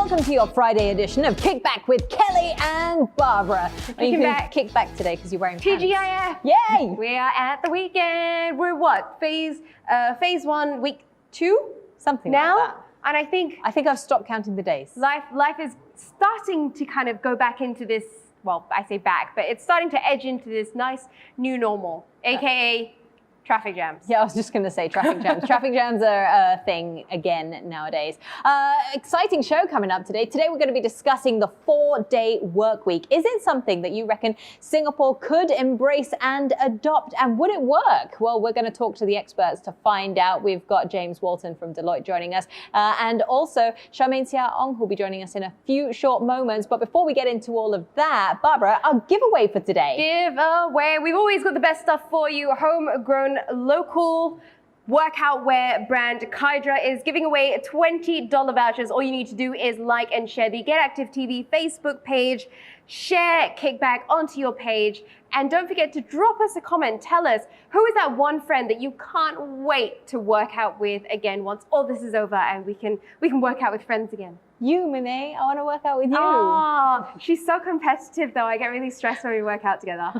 welcome to your Friday edition of Kickback with Kelly and Barbara. Kicking back. Kick back today because you're wearing pants. TGIF. Yay! We are at the weekend. We're what? Phase 1, week 2? Something now? like that. And I think I've stopped counting the days. life is starting to kind of go back into this, well, I say back, but it's starting to edge into this nice new normal, aka traffic jams. Yeah, I was just going to say traffic jams. Traffic jams are a thing again nowadays. Exciting show coming up today. Today we're going to be discussing the 4-day work week. Is it something that you reckon Singapore could embrace and adopt? And would it work? Well, we're going to talk to the experts to find out. We've got James Walton from Deloitte joining us and also Charmaine Seah-Ong who'll be joining us in a few short moments. But before we get into all of that, Barbara, our giveaway for today. Giveaway. We've always got the best stuff for you. Homegrown local workout wear brand Kydra is giving away $20 vouchers. All you need to do is like and share the Get Active TV Facebook page, share Kickback onto your page, and don't forget to drop us a comment. Tell us who is that one friend that you can't wait to work out with again once all this is over and we can work out with friends again. You, Monet, I want to work out with you. Oh, she's so competitive though. I get really stressed when we work out together.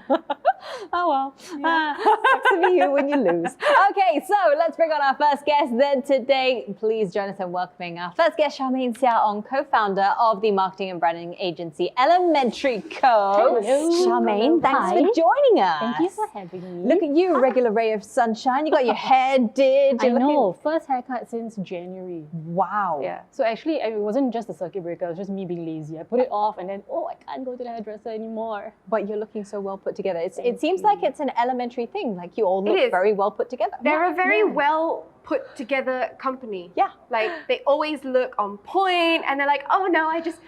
Oh well, sucks to be you when you lose. Okay, so let's bring on our first guest then today. Please join us in welcoming our first guest, Charmaine Seah-Ong, co-founder of the marketing and branding agency Elementary Co. Hello. Charmaine, thanks for joining us. Thank you for having me. Look at you, regular ray of sunshine. You got your hair did. I know, first haircut since January. Wow. Yeah. So actually, it wasn't just a circuit breaker, it was just me being lazy. I put it off and then, I can't go to the hairdresser anymore. But you're looking so well put together. It seems like it's an elementary thing. Like you all look very well put together. They're a very well put together company. Yeah. Like they always look on point and they're like, oh no, I just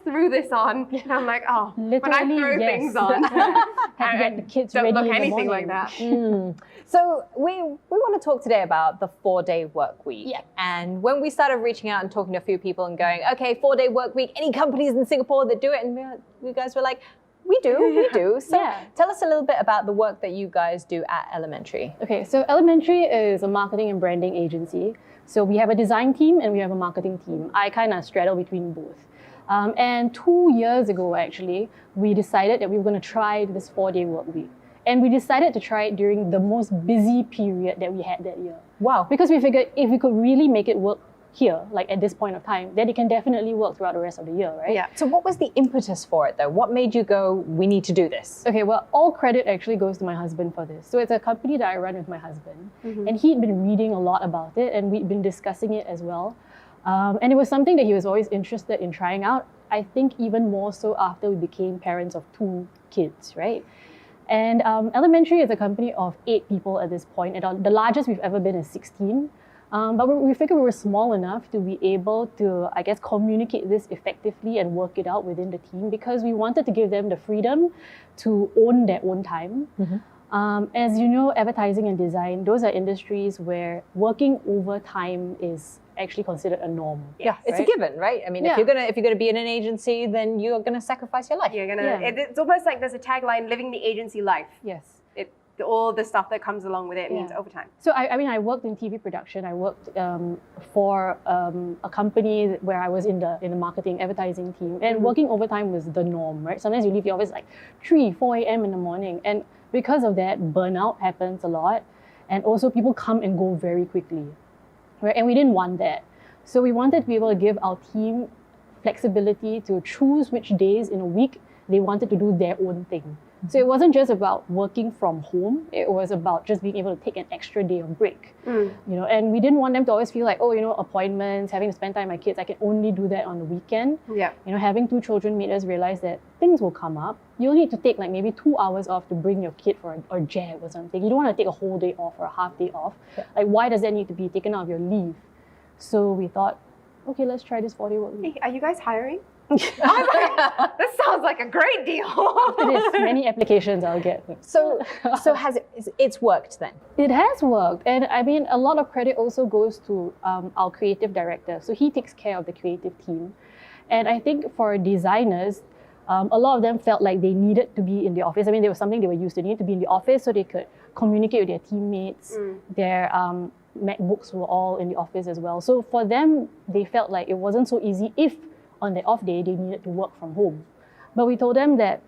threw this on. And I'm like, oh, when I throw things on. Have to get the kids don't ready look in the anything morning. like that. So we want to talk today about the 4-day work week. Yeah. And when we started reaching out and talking to a few people and going, okay, 4-day work week, any companies in Singapore that do it? And you guys were like, we do. So tell us a little bit about the work that you guys do at Elementary. Okay, so Elementary is a marketing and branding agency. So we have a design team and we have a marketing team. I kind of straddle between both. And 2 years ago, actually, we decided that we were going to try this 4-day work week. And we decided to try it during the most busy period that we had that year. Wow. Because we figured if we could really make it work here, like at this point of time, then it can definitely work throughout the rest of the year, right? Yeah. So what was the impetus for it though? What made you go, we need to do this? Okay, well, all credit actually goes to my husband for this. So it's a company that I run with my husband. And he'd been reading a lot about it and we'd been discussing it as well. And it was something that he was always interested in trying out. I think even more so after we became parents of 2 kids, right? And Elementary is a company of 8 people at this point. And the largest we've ever been is 16. But we figured we were small enough to be able to, I guess, communicate this effectively and work it out within the team because we wanted to give them the freedom to own their own time. As you know, advertising and design, those are industries where working overtime is actually considered a norm. Yeah, it's a given, right? I mean, if you're gonna be in an agency, then you're gonna sacrifice your life. It's almost like there's a tagline, living the agency life. Yes. All the stuff that comes along with it means overtime. So I worked in TV production. I worked for a company where I was in the marketing advertising team, and working overtime was the norm, right? Sometimes you leave the office like 3, 4 a.m. in the morning, and because of that, burnout happens a lot, and also people come and go very quickly, right? And we didn't want that, so we wanted to be able to give our team flexibility to choose which days in a week they wanted to do their own thing. So it wasn't just about working from home, it was about just being able to take an extra day of break. And we didn't want them to always feel like, appointments, having to spend time with my kids, I can only do that on the weekend. Having 2 children made us realize that things will come up. You'll need to take like maybe 2 hours off to bring your kid for a jab or something. You don't want to take a whole day off or a half day off. Like, why does that need to be taken out of your leave? So we thought, okay, let's try this 4-day work week. Hey, are you guys hiring? This sounds like a great deal. It is. Many applications I'll get. So it's worked then? It has worked. And I mean, a lot of credit also goes to our creative director. So he takes care of the creative team. And I think for designers, a lot of them felt like they needed to be in the office. I mean, there was something they were used to. They needed to be in the office so they could communicate with their teammates. Their MacBooks were all in the office as well. So for them, they felt like it wasn't so easy if on their off day, they needed to work from home. But we told them that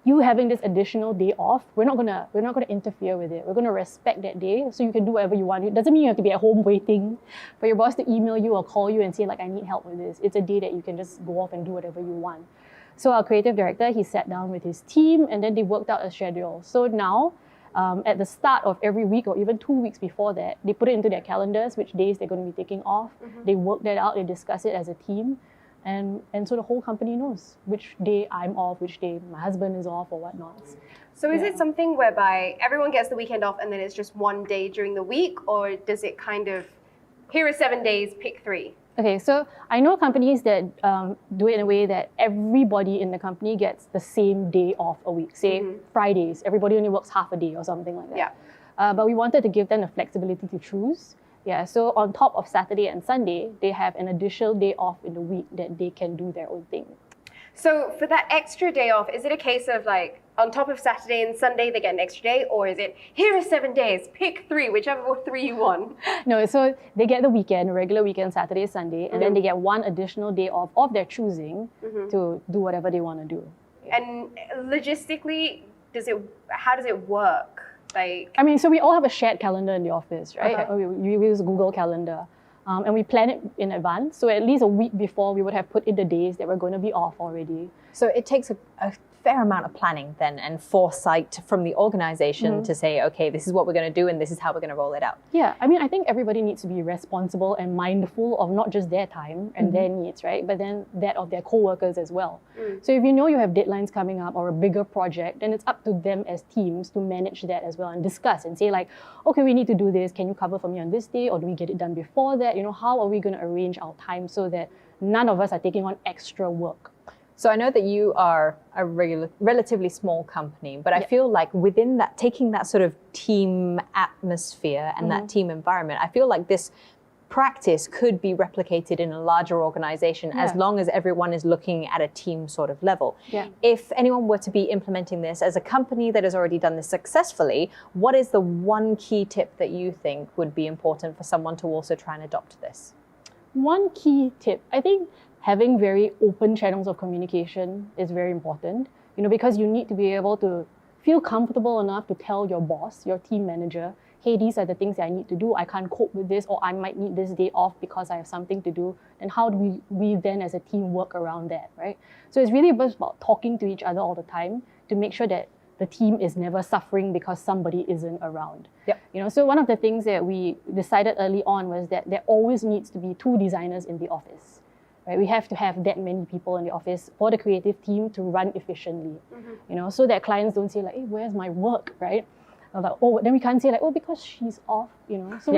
you having this additional day off, we're not gonna interfere with it. We're gonna respect that day, so you can do whatever you want. It doesn't mean you have to be at home waiting for your boss to email you or call you and say like, I need help with this. It's a day that you can just go off and do whatever you want. So our creative director, he sat down with his team and then they worked out a schedule. So now, at the start of every week or even 2 weeks before that, they put it into their calendars, which days they're going to be taking off. They work that out, they discuss it as a team. And so the whole company knows which day I'm off, which day my husband is off or whatnot. So is it something whereby everyone gets the weekend off and then it's just one day during the week, or does it kind of, here are 7 days, pick 3? Okay, so I know companies that do it in a way that everybody in the company gets the same day off a week. Say Fridays, everybody only works half a day or something like that. Yeah. But we wanted to give them the flexibility to choose. Yeah, so on top of Saturday and Sunday, they have an additional day off in the week that they can do their own thing. So for that extra day off, is it a case of like, on top of Saturday and Sunday, they get an extra day? Or is it, here are 7 days, pick 3, whichever 3 you want? No, so they get the weekend, regular weekend, Saturday, Sunday, and then they get one additional day off of their choosing to do whatever they want to do. And logistically, how does it work? Like, I mean, so we all have a shared calendar in the office, right? We use Google Calendar. And we plan it in advance. So at least a week before, we would have put in the days that we're going to be off already. So it takes a fair amount of planning then and foresight from the organization to say, okay, this is what we're going to do and this is how we're going to roll it out. Yeah, I mean, I think everybody needs to be responsible and mindful of not just their time and their needs, right? But then that of their co-workers as well. So if you know you have deadlines coming up or a bigger project, then it's up to them as teams to manage that as well and discuss and say like, okay, we need to do this. Can you cover for me on this day, or do we get it done before that? You know, how are we going to arrange our time so that none of us are taking on extra work? So I know that you are a relatively small company, but I feel like within that, taking that sort of team atmosphere and that team environment, I feel like this practice could be replicated in a larger organization as long as everyone is looking at a team sort of level. If anyone were to be implementing this as a company that has already done this successfully, what is the one key tip that you think would be important for someone to also try and adopt this? One key tip, I think having very open channels of communication is very important, you know, because you need to be able to feel comfortable enough to tell your boss, your team manager, hey, these are the things that I need to do. I can't cope with this, or I might need this day off because I have something to do. And how do we then as a team work around that, right? So it's really about talking to each other all the time to make sure that the team is never suffering because somebody isn't around. You know, so one of the things that we decided early on was that there always needs to be 2 designers in the office. Right? We have to have that many people in the office for the creative team to run efficiently, you know, so that clients don't say like, hey, where's my work, right? Or like, oh, then we can't say like, oh, because she's off, you know. So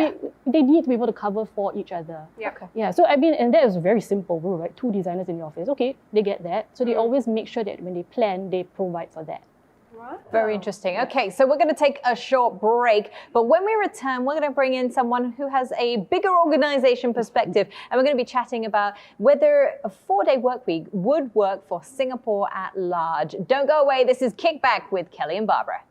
they need to be able to cover for each other. Yeah. So I mean, and that is a very simple rule, right? 2 designers in the office, okay, they get that. So they always make sure that when they plan, they provide for that. Very interesting. Okay, so we're going to take a short break, but when we return, we're going to bring in someone who has a bigger organization perspective, and we're going to be chatting about whether a 4-day work week would work for Singapore at large. Don't go away. This is Kickback with Kelly and Barbara.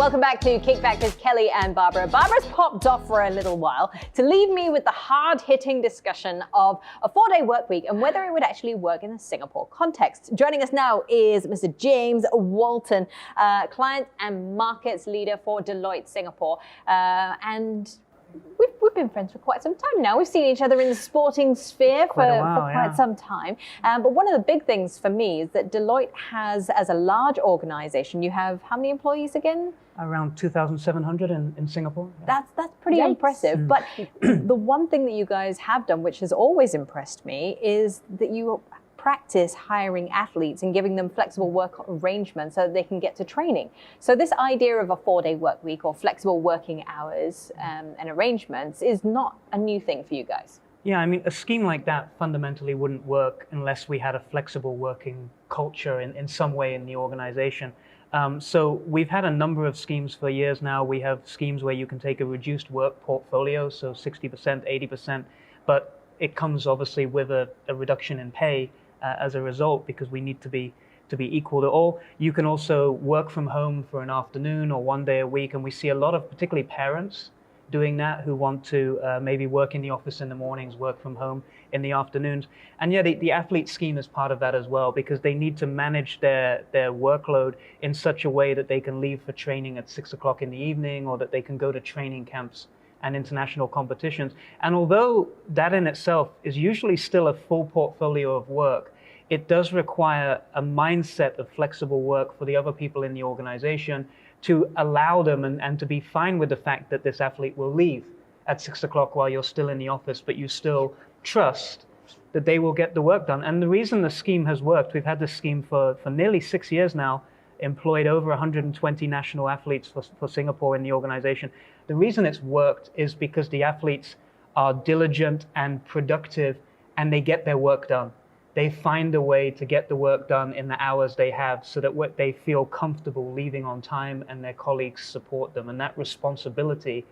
welcome back to Kickback with Kelly and Barbara. Barbara's popped off for a little while to leave me with the hard-hitting discussion of a 4-day work week and whether it would actually work in a Singapore context. Joining us now is Mr. James Walton, client and markets leader for Deloitte Singapore. And we've been friends for quite some time now. We've seen each other in the sporting sphere for quite some time. But one of the big things for me is that Deloitte has, as a large organization, you have how many employees again? Around 2,700 in Singapore. Yeah. That's pretty impressive. But the one thing that you guys have done, which has always impressed me, is that you practice hiring athletes and giving them flexible work arrangements so that they can get to training. So this idea of a 4-day work week or flexible working hours and arrangements is not a new thing for you guys. Yeah, I mean, a scheme like that fundamentally wouldn't work unless we had a flexible working culture in some way in the organization. So we've had a number of schemes for years now. We have schemes where you can take a reduced work portfolio, so 60%, 80%, but it comes obviously with a reduction in pay as a result, because we need to be equal to all. You can also work from home for an afternoon or 1 day a week, and we see a lot of particularly parents doing that who want to maybe work in the office in the mornings, work from home in the afternoons. And yeah, the athlete scheme is part of that as well, because they need to manage their workload in such a way that they can leave for training at 6 o'clock in the evening, or that they can go to training camps and international competitions. And although that in itself is usually still a full portfolio of work, it does require a mindset of flexible work for the other people in the organization to allow them and to be fine with the fact that this athlete will leave at 6 o'clock while you're still in the office, but you still trust that they will get the work done. And the reason the scheme has worked, we've had this scheme for nearly 6 years now, employed over 120 national athletes for Singapore in the organization. The reason it's worked is because the athletes are diligent and productive, and they get their work done. They find a way to get the work done in the hours they have, so that they feel comfortable leaving on time and their colleagues support them. And that responsibility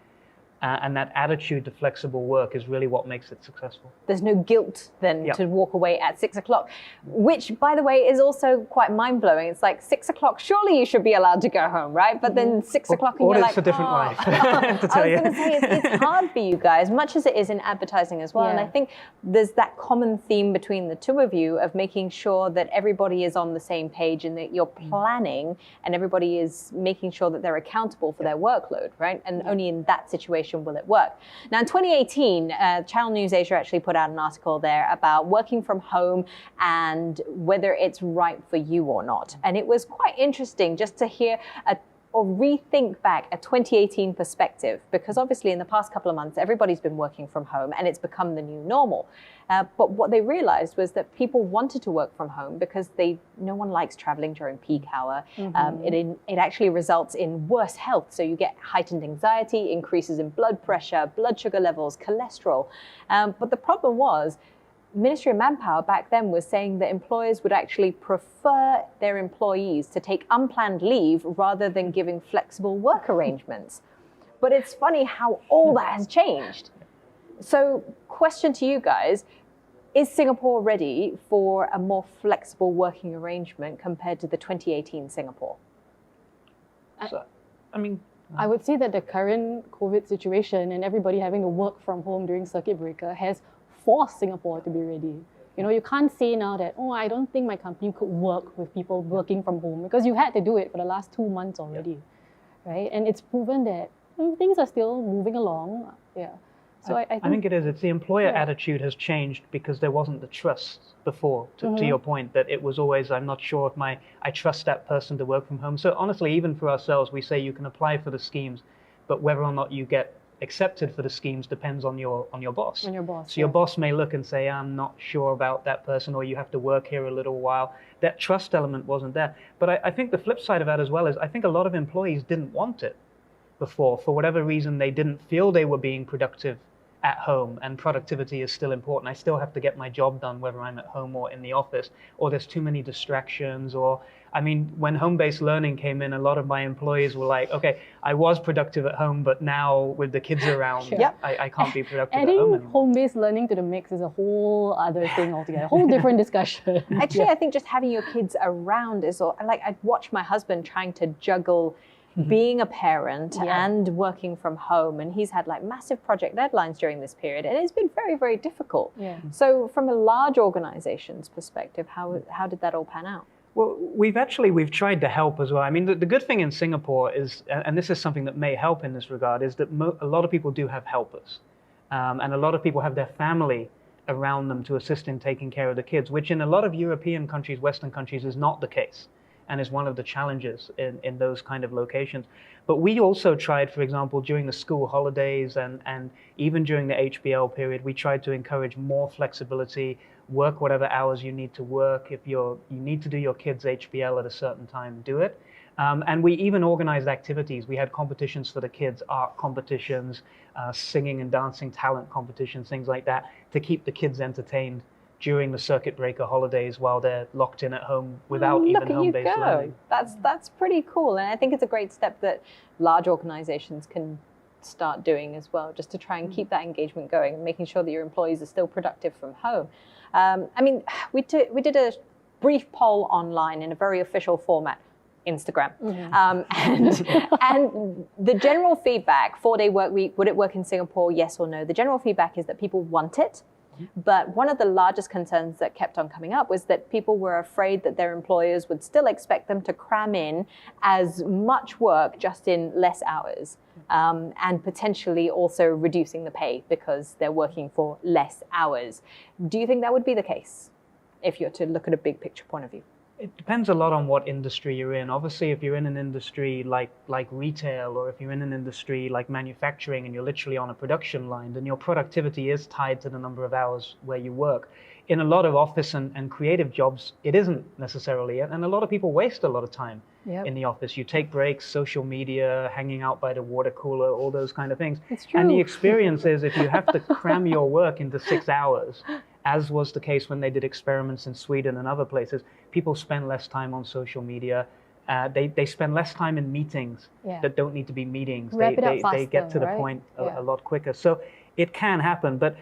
and that attitude to flexible work is really what makes it successful. There's no guilt then to walk away at 6 o'clock, which, by the way, is also quite mind-blowing. It's like 6 o'clock, surely you should be allowed to go home, right? But then 6 o'clock and you're like, it's a different life, to tell you. I was going to say, it's hard for you guys, much as it is in advertising as well. Yeah. And I think there's that common theme between the two of you of making sure that everybody is on the same page and that you're planning and everybody is making sure that they're accountable for their workload, right? And only in that situation will it work. Now, in 2018, Channel News Asia actually put out an article there about working from home and whether it's right for you or not. And it was quite interesting just to hear or rethink back a 2018 perspective, because obviously in the past couple of months, everybody's been working from home and it's become the new normal. But what they realized was that people wanted to work from home because no one likes traveling during peak hour. It actually results in worse health. So you get heightened anxiety, increases in blood pressure, blood sugar levels, cholesterol. But the problem was, Ministry of Manpower back then was saying that employers would actually prefer their employees to take unplanned leave rather than giving flexible work arrangements. But it's funny how all that has changed. So, question to you guys, is Singapore ready for a more flexible working arrangement compared to the 2018 Singapore? I would say that the current COVID situation and everybody having to work from home during circuit breaker has forced Singapore to be ready. You know, you can't say now that, I don't think my company could work with people working from home, because you had to do it for the last 2 months already, right? And it's proven that things are still moving along. Yeah. So I think it is. It's the employer attitude has changed because there wasn't the trust before, to your point, that it was always, I'm not sure if I trust that person to work from home. So honestly, even for ourselves, we say you can apply for the schemes, but whether or not you get accepted for the schemes depends on your boss. On your boss. So your boss may look and say, I'm not sure about that person, or you have to work here a little while. That trust element wasn't there. But I think the flip side of that as well is I think a lot of employees didn't want it before. For whatever reason, they didn't feel they were being productive at home, and productivity is still important. I still have to get my job done whether I'm at home or in the office, or there's too many distractions. Or when home-based learning came in, a lot of my employees were like, okay, I was productive at home, but now with the kids around, I can't be productive at home anymore. Adding home-based learning to the mix is a whole other thing altogether, a whole different discussion. Actually, I think just having your kids around is all, like, I'd watch my husband trying to juggle being a parent Yeah. and working from home, and he's had like massive project deadlines during this period, and it's been very, very difficult. Yeah. So from a large organization's perspective, how did that all pan out? Well, we've tried to help as well. I mean, the good thing in Singapore is, and this is something that may help in this regard, is that a lot of people do have helpers. And a lot of people have their family around them to assist in taking care of the kids, which in a lot of European countries, Western countries, is not the case, and is one of the challenges in those kind of locations. But we also tried, for example, during the school holidays and even during the HBL period, we tried to encourage more flexibility, work whatever hours you need to work. If you need to do your kids' HBL at a certain time, do it. And we even organized activities. We had competitions for the kids, art competitions, singing and dancing talent competitions, things like that, to keep the kids entertained during the circuit breaker holidays while they're locked in at home without even home-based learning. That's pretty cool, and I think it's a great step that large organizations can start doing as well, just to try and keep that engagement going and making sure that your employees are still productive from home. I mean, we did a brief poll online in a very official format, Instagram. And the general feedback, 4-day work week, would it work in Singapore, yes or no? The general feedback is that people want it. But one of the largest concerns that kept on coming up was that people were afraid that their employers would still expect them to cram in as much work just in less hours, and potentially also reducing the pay because they're working for less hours. Do you think that would be the case if you're to look at a big picture point of view? It depends a lot on what industry you're in. Obviously, if you're in an industry like retail, or if you're in an industry like manufacturing and you're literally on a production line, then your productivity is tied to the number of hours where you work. In a lot of office and creative jobs, it isn't necessarily, and a lot of people waste a lot of time in the office. You take breaks, social media, hanging out by the water cooler, all those kind of things. It's true. And the experience is, if you have to cram your work into 6 hours, as was the case when they did experiments in Sweden and other places, people spend less time on social media. They spend less time in meetings that don't need to be meetings. They get to the point a lot quicker. So it can happen. But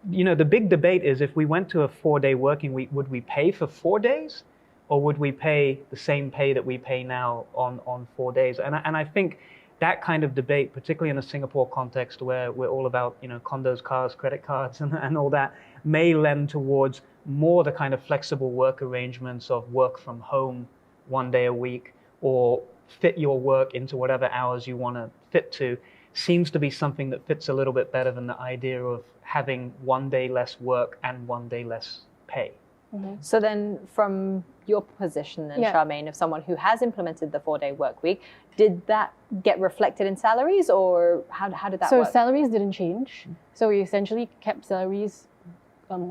the big debate is, if we went to a 4-day working week, would we pay for 4 days, or would we pay the same pay that we pay now on 4 days? And I think that kind of debate, particularly in a Singapore context where we're all about condos, cars, credit cards, and all that, may lend towards more the kind of flexible work arrangements of work from home 1 day a week, or fit your work into whatever hours you want to fit to. Seems to be something that fits a little bit better than the idea of having 1 day less work and 1 day less pay. So then, from your position then, Charmaine, of someone who has implemented the 4-day work week, did that get reflected in salaries, or how did that work? So salaries didn't change. So we essentially kept salaries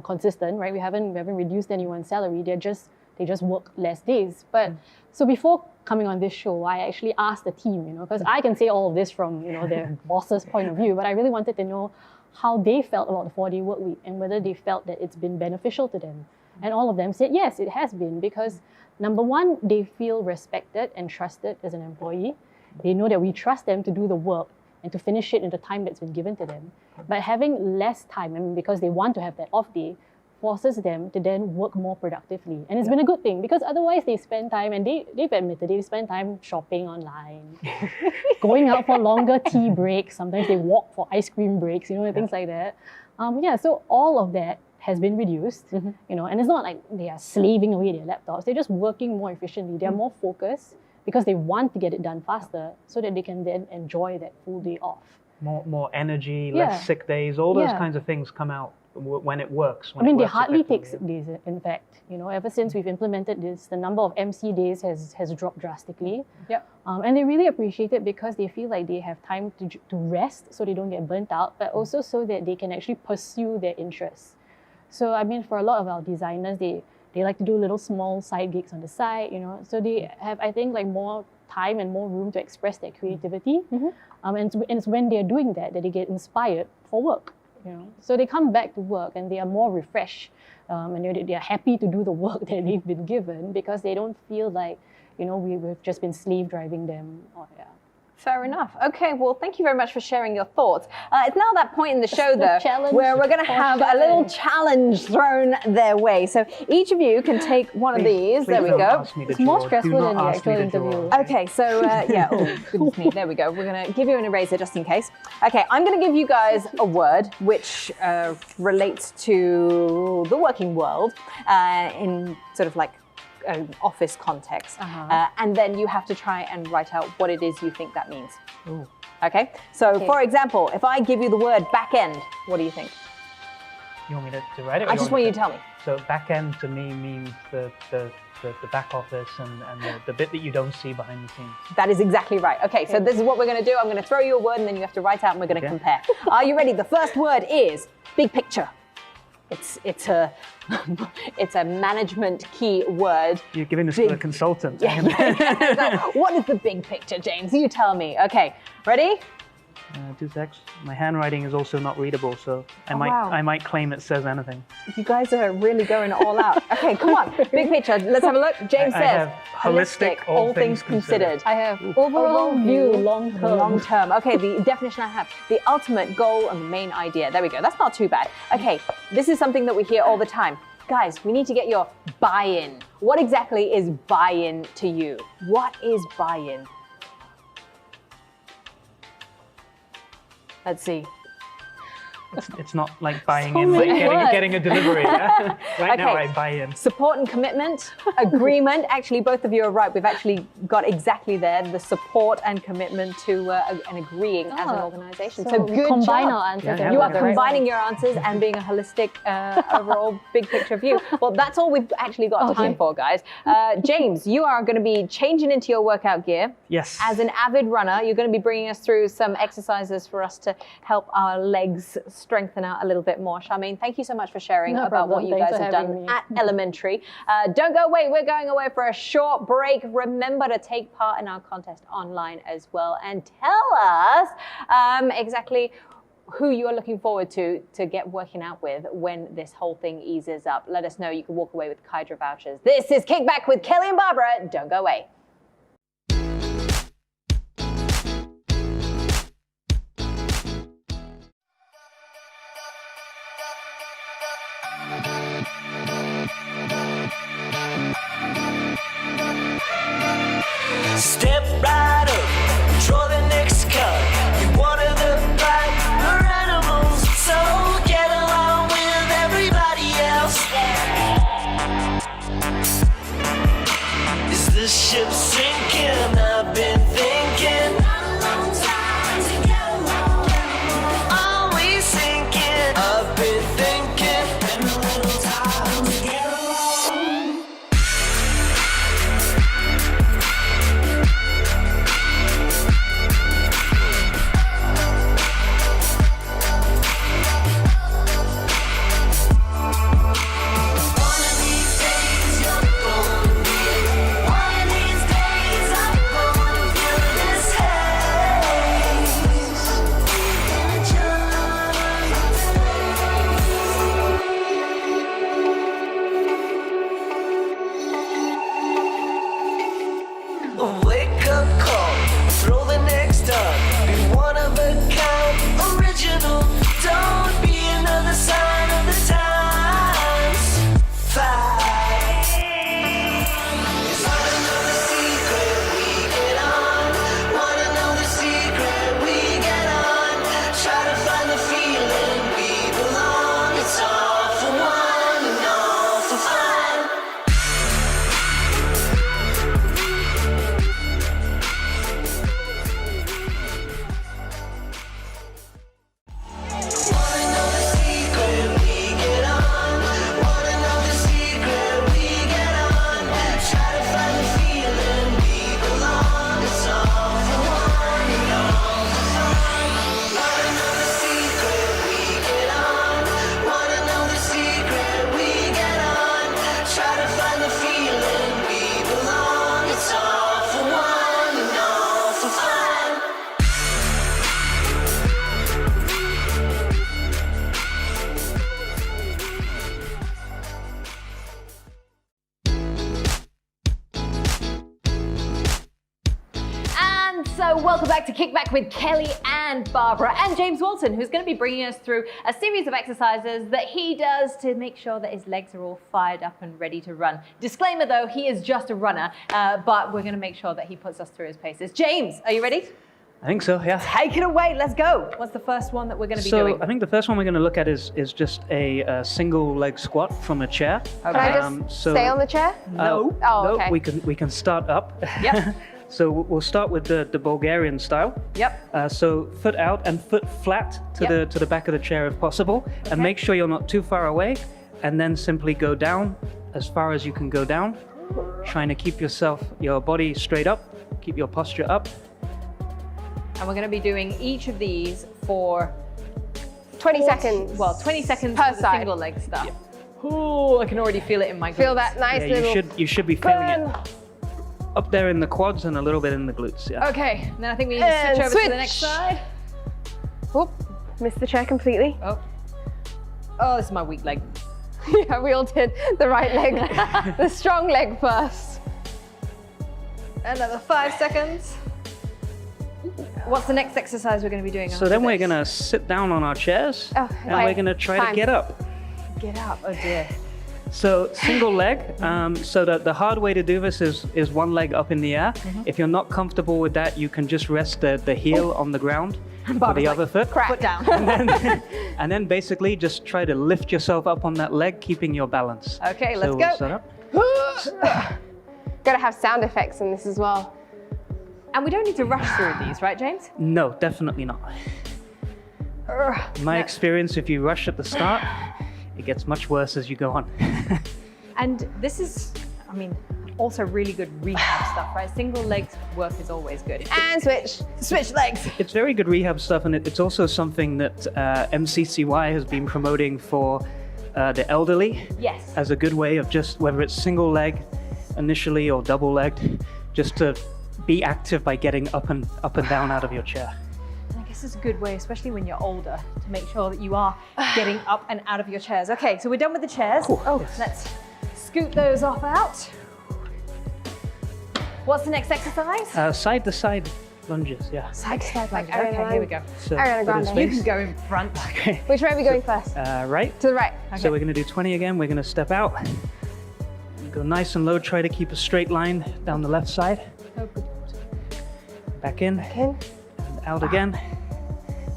consistent, right? We haven't reduced anyone's salary. They just work less days. But so before coming on this show, I actually asked the team, because I can say all of this from their boss's point of view, but I really wanted to know how they felt about the 4-day work week and whether they felt that it's been beneficial to them. And all of them said, yes, it has been, because number one, they feel respected and trusted as an employee. They know that we trust them to do the work and to finish it in the time that's been given to them. But having less time, because they want to have that off day, forces them to then work more productively. And it's been a good thing, because otherwise they spend time, and they've admitted they spend time shopping online, going out for longer tea breaks. Sometimes they walk for ice cream breaks, things like that. So all of that has been reduced, and it's not like they are slaving away their laptops. They're just working more efficiently. They're more focused because they want to get it done faster so that they can then enjoy that full day off. More energy, less sick days, all those kinds of things come out when it works. They hardly take sick days, in fact. Ever since we've implemented this, the number of MC days has dropped drastically. And they really appreciate it because they feel like they have time to rest so they don't get burnt out, but also so that they can actually pursue their interests. So for a lot of our designers, they like to do little small side gigs on the side, So they have, I think, more time and more room to express their creativity. And it's when they're doing that they get inspired for work, So they come back to work and they are more refreshed, and they are happy to do the work that they've been given, because they don't feel like, we've just been slave driving them. Fair enough. Okay, well, thank you very much for sharing your thoughts. It's now that point in the show, though, where we're going to have a little challenge thrown their way. So each of you can take one of these. There we go. It's more stressful than the actual interview. Okay, so yeah, oh, goodness me, there we go. We're going to give you an eraser just in case. Okay, I'm going to give you guys a word which relates to the working world in sort of like an office context, and then you have to try and write out what it is you think that means. Ooh. Okay, so for example, if I give you the word back end, what do you think? You want me to write it? I just want you to tell me. So back end to me means the back office and the bit that you don't see behind the scenes. That is exactly right. Okay, so this is what we're going to do. I'm going to throw you a word and then you have to write out and we're going to compare. Are you ready? The first word is big picture. It's a management key word. You're giving this to a consultant. Yeah. What is the big picture, James? You tell me. Okay, ready? 2 secs. My handwriting is also not readable, so I might claim it says anything. You guys are really going all out. Okay, come on. Big picture. Let's have a look. James I says have holistic, all things considered. I have overall view, long term. Long term. Okay, the definition I have, the ultimate goal and the main idea. There we go. That's not too bad. Okay, this is something that we hear all the time. Guys, we need to get your buy-in. What exactly is buy-in to you? What is buy-in? Let's see. It's not like buying in, like getting a delivery. Yeah? Right now I buy in. Support and commitment, agreement. Actually, both of you are right. We've actually got exactly there, the support and commitment to and agreeing as an organization. So good combine job. our answers. You are combining your answers and being a holistic overall big picture view. Well, that's all we've actually got time for, guys. James, you are going to be changing into your workout gear. Yes. As an avid runner, you're going to be bringing us through some exercises for us to help our legs strengthen out a little bit more. Charmaine, thank you so much for sharing about what you guys have done at Elementary. Don't go away. We're going away for a short break. Remember to take part in our contest online as well and tell us exactly who you are looking forward to get working out with when this whole thing eases up. Let us know. You can walk away with Kydra vouchers. This is Kickback with Kelly and Barbara. Don't go away. Step right up, draw the next card. You're one of the brighter animals, so get along with everybody else. Is the ship sinking? I've been thinking. Are we sinking? I've been thinking. Been a little time to get along. One of these days you're gonna be. One of these days. back to Kickback with Kelly and Barbara and James Walton, who's going to be bringing us through a series of exercises that he does to make sure that his legs are all fired up and ready to run. Disclaimer though, he is just a runner, but we're going to make sure that he puts us through his paces. James, are you ready? I think so, yeah. Take it away, let's go. What's the first one that we're going to be doing? So I think the first one we're going to look at is just a single leg squat from a chair. Can I just stay on the chair? No. Oh, okay. We can start up. Yep. So we'll start with the Bulgarian style. Yep. So foot out and foot flat to the back of the chair if possible, and make sure you're not too far away, and then simply go down as far as you can go down, trying to keep your body straight up, keep your posture up. And we're going to be doing each of these for 20 seconds. Well, 20 seconds per for the side. single leg stuff. Ooh, I can already feel it in my glutes. Feel that nice Yeah, little you should be feeling burn. it up there in the quads and a little bit in the glutes. Yeah. Okay, then I think we need to switch over to the next side. Oop, missed the chair completely. Oh, this is my weak leg. Yeah, we all did the right leg, the strong leg first. Another 5 seconds. What's the next exercise we're going to be doing? So then we're going to sit down on our chairs, Oh, and right. we're going to try to Time. get up. Get up. Oh dear. So single leg, so that the hard way to do this is one leg up in the air. If you're not comfortable with that, you can just rest the heel on the ground for the other foot. Foot down. And then basically just try to lift yourself up on that leg, keeping your balance. Okay, let's So go. we'll set up. Gotta have sound effects in this as well. And we don't need to rush through these, right, James? No, definitely not. In my experience, if you rush at the start, it gets much worse as you go on. And this is, I mean, also really good rehab stuff, right? Single leg work is always good. And switch. Switch legs. It's very good rehab stuff, and it's also something that MCCY has been promoting for the elderly Yes. as a good way of just, whether it's single leg initially or double legged, just to be active by getting up and down out of your chair. And I guess it's a good way, especially when you're older, to make sure that you are getting up and out of your chairs. Okay, so we're done with the chairs. Let's scoot those off out. What's the next exercise? Side to side lunges, yeah. Side to side lunge. Ariana Okay, here we go. So Ariana foot is Grande. You face. can go in front. Okay. Which way are we going first? Right. To the right. So we're going to do 20 again. We're going to step out. Go nice and low. Try to keep a straight line down the left side. Oh, good. Back in. In. And out again.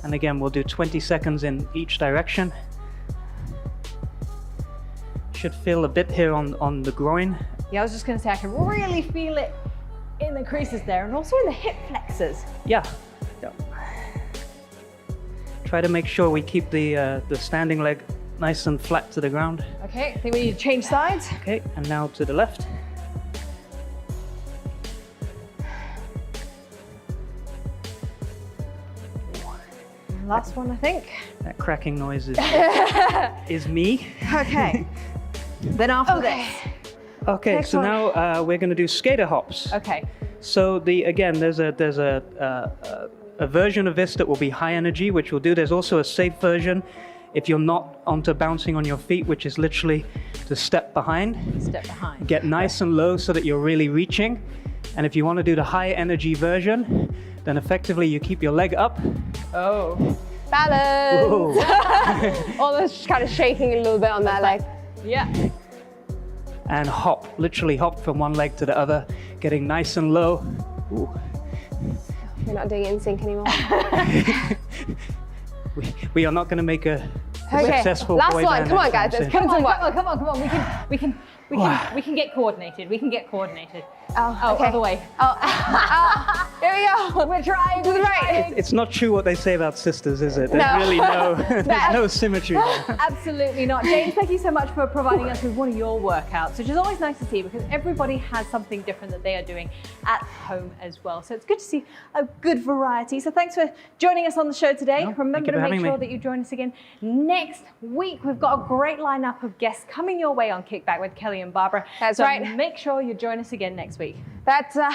And again, we'll do 20 seconds in each direction. Should feel a bit here on the groin. Yeah, I was just going to say, I can really feel it in the creases there and also in the hip flexors. Yeah. Try to make sure we keep the standing leg nice and flat to the ground. Okay, I think we need to change sides. Okay, and now to the left. Last one, I think. That cracking noise is me. Okay. Then after this. Okay, Next so one. now we're going to do skater hops. Okay. So there's a version of this that will be high energy, which we'll do. There's also a safe version if you're not onto bouncing on your feet, which is literally to step behind. Step behind. Get nice and low so that you're really reaching. And if you want to do the high energy version, then effectively you keep your leg up. Oh. Balance. Whoa. Almost kind of shaking a little bit on that leg. Yeah. And hop, literally hop from one leg to the other, getting nice and low. Ooh. We're not doing it in sync anymore. We are not going to make a Okay, successful last boy one. band Come on, anytime guys. Let's soon. put in some work. Come on. We can get coordinated. We can get coordinated. Oh, okay. Other way. Here we go. We're trying. To the right. It's not true what they say about sisters, is it? There's No. really there's no symmetry there. Absolutely not. James, thank you so much for providing us with one of your workouts, which is always nice to see because everybody has something different that they are doing at home as well. So it's good to see a good variety. So thanks for joining us on the show today. No, thank Remember you to for make having sure me. that you join us again next week. We've got a great lineup of guests coming your way on Kickback with Kelly and Barbara. That's so right. Make sure you join us again next week. That's now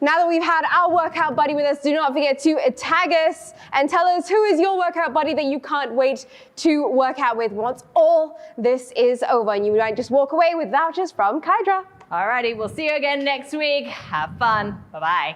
that we've had our workout buddy with us, do not forget to tag us and tell us who is your workout buddy that you can't wait to work out with once all this is over. And you might just walk away with vouchers from Kydra. Alrighty, we'll see you again next week. Have fun. Bye-bye.